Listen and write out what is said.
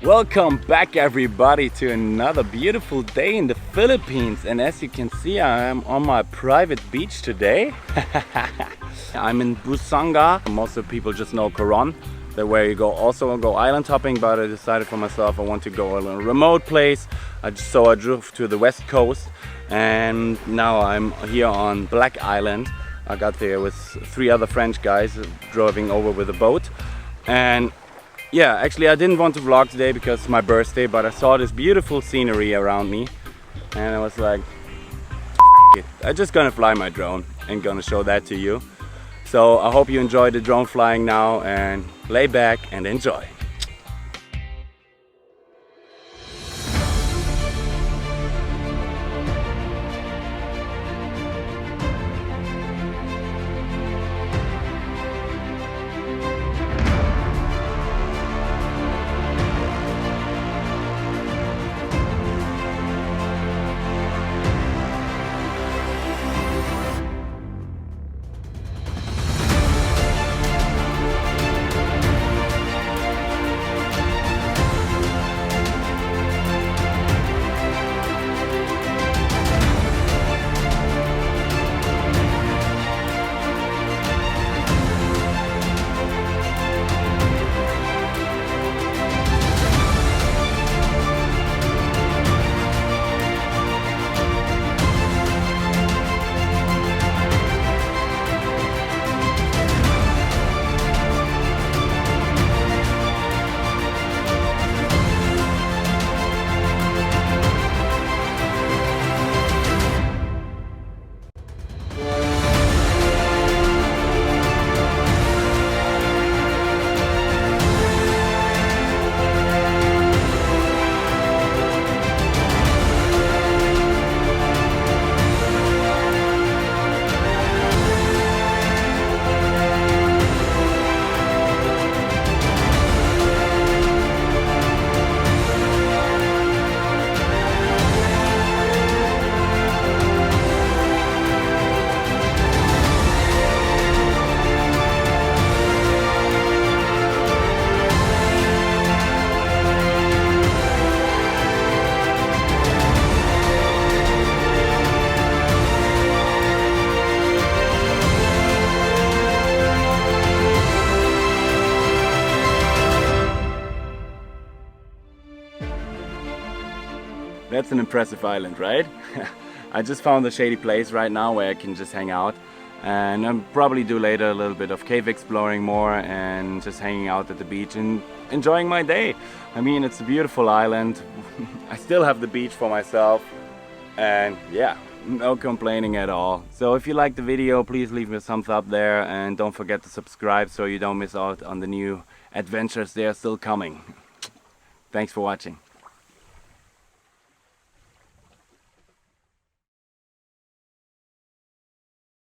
Welcome back everybody to another beautiful day in the Philippines, and as you can see I am on my private beach today. I'm in Busanga. Most of the people just know Coron, that where you also go island hopping, but I decided for myself I want to go a little remote place. So I drove to the west coast and now I'm here on Black Island. I got there with 3 other French guys driving over with a boat. And yeah, actually I didn't want to vlog today because it's my birthday, but I saw this beautiful scenery around me and I was like, it. I'm just gonna fly my drone and gonna show that to you. So I hope you enjoy the drone flying now and lay back and enjoy. That's an impressive island, right? I just found a shady place right now where I can just hang out, and I'll probably do later a little bit of cave exploring more and just hanging out at the beach and enjoying my day. I mean, it's a beautiful island. I still have the beach for myself and yeah, no complaining at all. So if you like the video, please leave me a thumbs up there and don't forget to subscribe so you don't miss out on the new adventures. They are still coming. Thanks for watching.